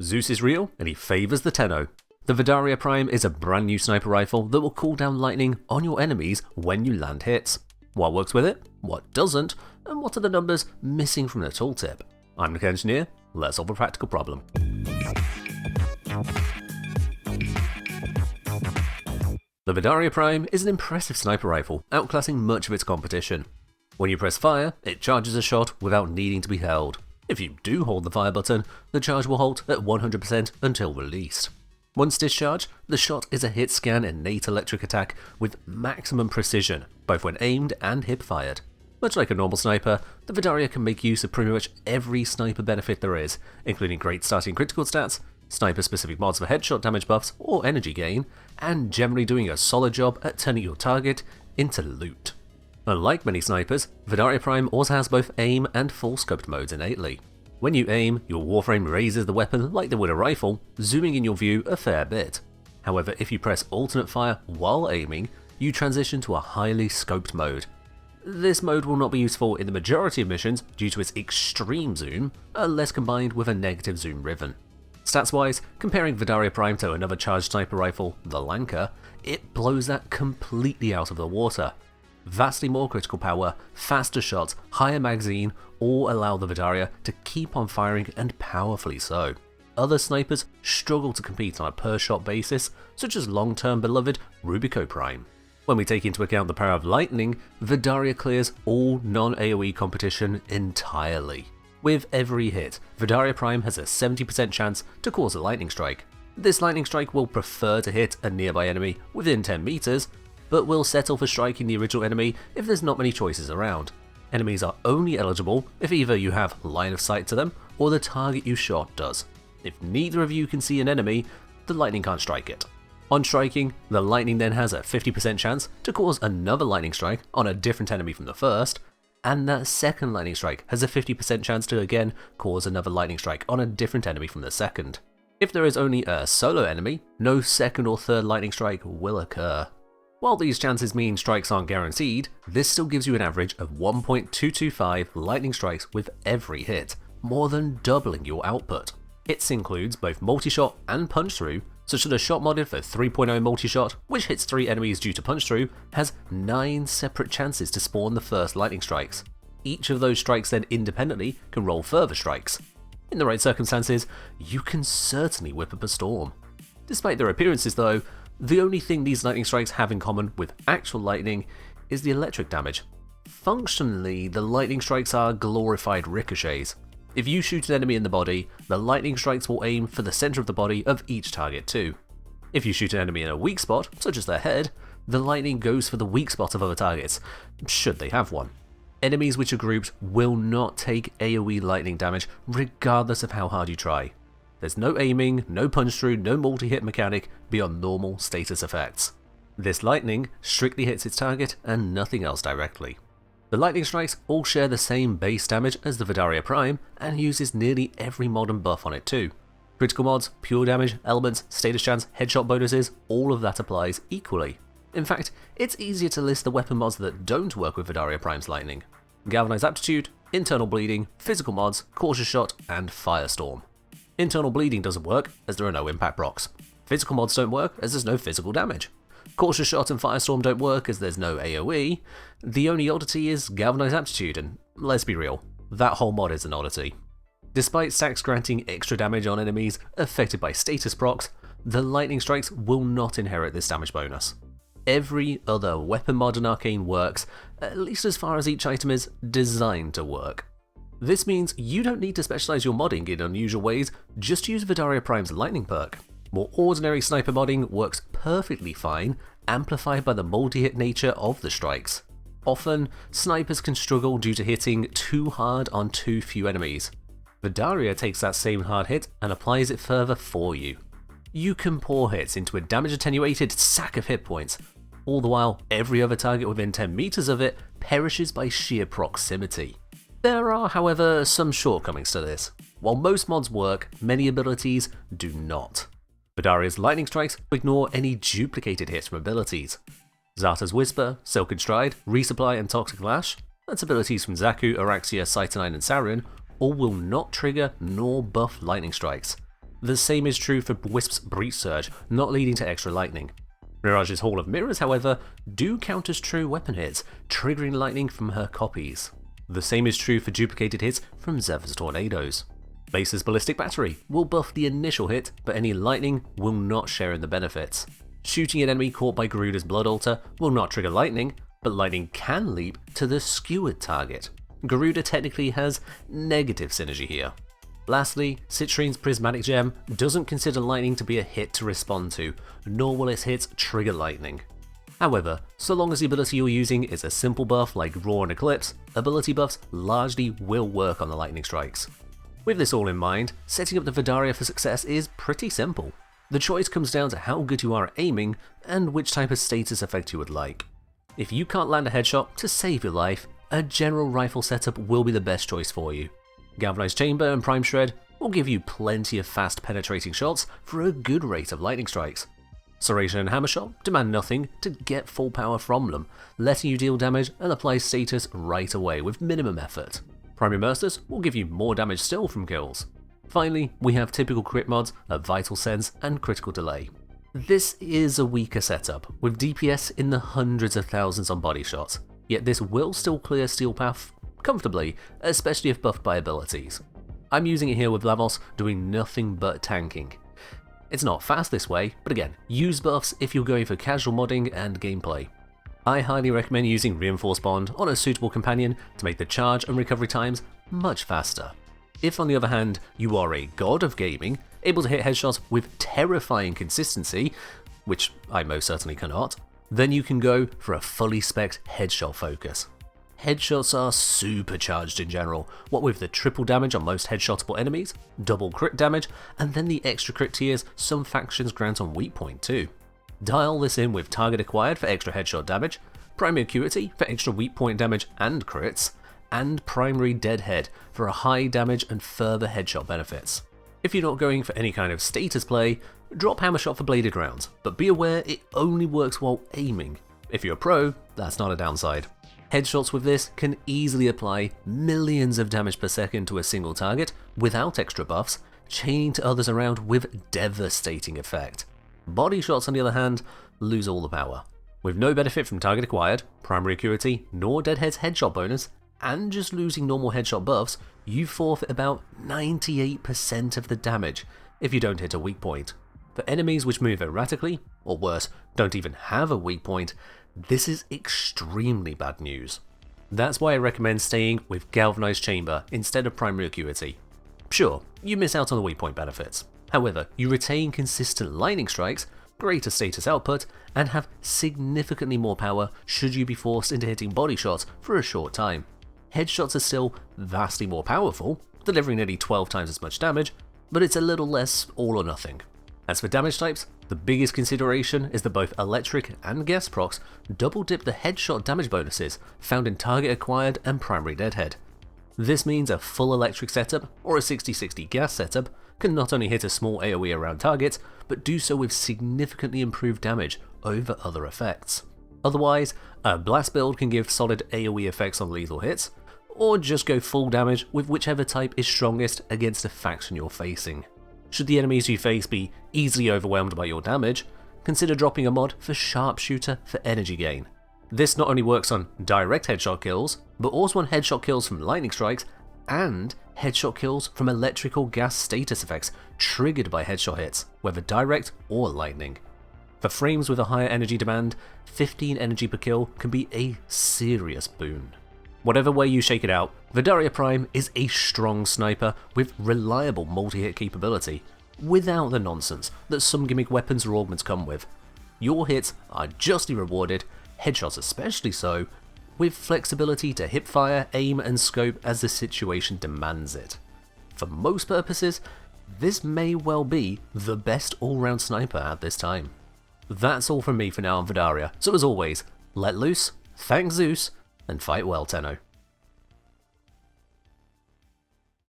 Zeus is real, and he favours the Tenno. The Vidaria Prime is a brand new sniper rifle that will call down lightning on your enemies when you land hits. What works with it, what doesn't, and what are the numbers missing from the tooltip? I'm Nick Engineer, let's solve a practical problem. The Vidaria Prime is an impressive sniper rifle, outclassing much of its competition. When you press fire, it charges a shot without needing to be held. If you do hold the fire button, the charge will halt at 100% until released. Once discharged, the shot is a hit scan innate electric attack with maximum precision, both when aimed and hip fired. Much like a normal sniper, the Vidaria can make use of pretty much every sniper benefit there is, including great starting critical stats, sniper-specific mods for headshot damage buffs or energy gain, and generally doing a solid job at turning your target into loot. Unlike many snipers, Vidaria Prime also has both aim and full scoped modes innately. When you aim, your warframe raises the weapon like they would a rifle, zooming in your view a fair bit. However, if you press alternate fire while aiming, you transition to a highly scoped mode. This mode will not be useful in the majority of missions due to its extreme zoom, unless combined with a negative zoom ribbon. Stats-wise, comparing Vidaria Prime to another charged sniper rifle, the Lanka, it blows that completely out of the water. Vastly more critical power, faster shots, higher magazine, all allow the Vidaria to keep on firing, and powerfully so. Other snipers struggle to compete on a per shot basis, such as long-term beloved Rubico Prime. When we take into account the power of lightning, Vidaria clears all non-AoE competition entirely. With every hit, Vidaria Prime has a 70% chance to cause a lightning strike. This lightning strike will prefer to hit a nearby enemy within 10 meters, but will settle for striking the original enemy if there's not many choices around. Enemies are only eligible if either you have line of sight to them or the target you shot does. If neither of you can see an enemy, the lightning can't strike it. On striking, the lightning then has a 50% chance to cause another lightning strike on a different enemy from the first, and that second lightning strike has a 50% chance to again cause another lightning strike on a different enemy from the second. If there is only a solo enemy, no second or third lightning strike will occur. While these chances mean strikes aren't guaranteed, this still gives you an average of 1.225 lightning strikes with every hit, more than doubling your output. Hits includes both multi-shot and punch-through, such that a shot modded for 3.0 multi-shot, which hits 3 enemies due to punch-through, has 9 separate chances to spawn the first lightning strikes. Each of those strikes then independently can roll further strikes. In the right circumstances, you can certainly whip up a storm. Despite their appearances though, the only thing these lightning strikes have in common with actual lightning is the electric damage. Functionally, the lightning strikes are glorified ricochets. If you shoot an enemy in the body, the lightning strikes will aim for the center of the body of each target too. If you shoot an enemy in a weak spot, such as their head, the lightning goes for the weak spot of other targets, should they have one. Enemies which are grouped will not take AoE lightning damage regardless of how hard you try. There's no aiming, no punch-through, no multi-hit mechanic beyond normal status effects. This lightning strictly hits its target and nothing else directly. The lightning strikes all share the same base damage as the Vidaria Prime and uses nearly every mod and buff on it too. Critical mods, pure damage, elements, status chance, headshot bonuses, all of that applies equally. In fact, it's easier to list the weapon mods that don't work with Vidaria Prime's lightning. Galvanized Aptitude, Internal Bleeding, Physical mods, Cautious Shot, and Firestorm. Internal Bleeding doesn't work as there are no impact procs. Physical mods don't work as there's no physical damage. Cautious Shot and Firestorm don't work as there's no AoE. The only oddity is Galvanized Aptitude, and let's be real, that whole mod is an oddity. Despite stacks granting extra damage on enemies affected by status procs, the lightning strikes will not inherit this damage bonus. Every other weapon mod in Arcane works, at least as far as each item is designed to work. This means you don't need to specialize your modding in unusual ways, just use Vidaria Prime's lightning perk. More ordinary sniper modding works perfectly fine, amplified by the multi-hit nature of the strikes. Often, snipers can struggle due to hitting too hard on too few enemies. Vidaria takes that same hard hit and applies it further for you. You can pour hits into a damage attenuated sack of hit points, all the while every other target within 10 meters of it perishes by sheer proximity. There are, however, some shortcomings to this. While most mods work, many abilities do not. Vidaria's lightning strikes ignore any duplicated hits from abilities. Zarta's Whisper, Silken Stride, Resupply, and Toxic Lash, that's abilities from Zaku, Araxia, Cytonine, and Saurian, all will not trigger nor buff lightning strikes. The same is true for Wisp's Breach Surge, not leading to extra lightning. Mirage's Hall of Mirrors, however, do count as true weapon hits, triggering lightning from her copies. The same is true for duplicated hits from Zephyrs Tornadoes. Base's Ballistic Battery will buff the initial hit, but any lightning will not share in the benefits. Shooting an enemy caught by Garuda's Blood Altar will not trigger lightning, but lightning can leap to the skewered target. Garuda technically has negative synergy here. Lastly, Citrine's Prismatic Gem doesn't consider lightning to be a hit to respond to, nor will its hits trigger lightning. However, so long as the ability you're using is a simple buff like Roar and Eclipse, ability buffs largely will work on the lightning strikes. With this all in mind, setting up the Vidaria for success is pretty simple. The choice comes down to how good you are at aiming and which type of status effect you would like. If you can't land a headshot to save your life, a general rifle setup will be the best choice for you. Galvanized Chamber and Prime Shred will give you plenty of fast penetrating shots for a good rate of lightning strikes. Serration and Hammershot demand nothing to get full power from them, letting you deal damage and apply status right away with minimum effort. Prime Immersors will give you more damage still from kills. Finally, we have typical crit mods of Vital Sense and Critical Delay. This is a weaker setup, with DPS in the hundreds of thousands on body shots, yet this will still clear Steel Path comfortably, especially if buffed by abilities. I'm using it here with Lavos doing nothing but tanking. It's not fast this way, but again, use buffs if you're going for casual modding and gameplay. I highly recommend using Reinforced Bond on a suitable companion to make the charge and recovery times much faster. If on the other hand, you are a god of gaming, able to hit headshots with terrifying consistency, which I most certainly cannot, then you can go for a fully spec'd headshot focus. Headshots are supercharged in general, what with the triple damage on most headshotable enemies, double crit damage, and then the extra crit tiers some factions grant on weak point too. Dial this in with Target Acquired for extra headshot damage, Primary Acuity for extra weak point damage and crits, and Primary Deadhead for a high damage and further headshot benefits. If you're not going for any kind of status play, drop Hammershot for bladed rounds, but be aware it only works while aiming. If you're a pro, that's not a downside. Headshots with this can easily apply millions of damage per second to a single target without extra buffs, chaining to others around with devastating effect. Body shots, on the other hand, lose all the power. With no benefit from Target Acquired, Primary Acuity, nor Deadhead's headshot bonus, and just losing normal headshot buffs, you forfeit about 98% of the damage if you don't hit a weak point. For enemies which move erratically, or worse, don't even have a weak point, this is extremely bad news. That's why I recommend staying with Galvanized Chamber instead of Primary Acuity. Sure, you miss out on the weak point benefits. However, you retain consistent lightning strikes, greater status output, and have significantly more power should you be forced into hitting body shots for a short time. Headshots are still vastly more powerful, delivering nearly 12 times as much damage, but it's a little less all or nothing. As for damage types, the biggest consideration is that both electric and gas procs double dip the headshot damage bonuses found in Target Acquired and Primary Deadhead. This means a full electric setup or a 60-60 gas setup can not only hit a small AoE around targets, but do so with significantly improved damage over other effects. Otherwise, a blast build can give solid AoE effects on lethal hits, or just go full damage with whichever type is strongest against a faction you're facing. Should the enemies you face be easily overwhelmed by your damage, consider dropping a mod for Sharpshooter for energy gain. This not only works on direct headshot kills, but also on headshot kills from lightning strikes and headshot kills from electrical gas status effects triggered by headshot hits, whether direct or lightning. For frames with a higher energy demand, 15 energy per kill can be a serious boon. Whatever way you shake it out, Vidaria Prime is a strong sniper with reliable multi-hit capability, without the nonsense that some gimmick weapons or augments come with. Your hits are justly rewarded, headshots especially so, with flexibility to hipfire, aim and scope as the situation demands it. For most purposes, this may well be the best all-round sniper at this time. That's all from me for now on Vidaria, so as always, let loose, thank Zeus, and fight well, Tenno.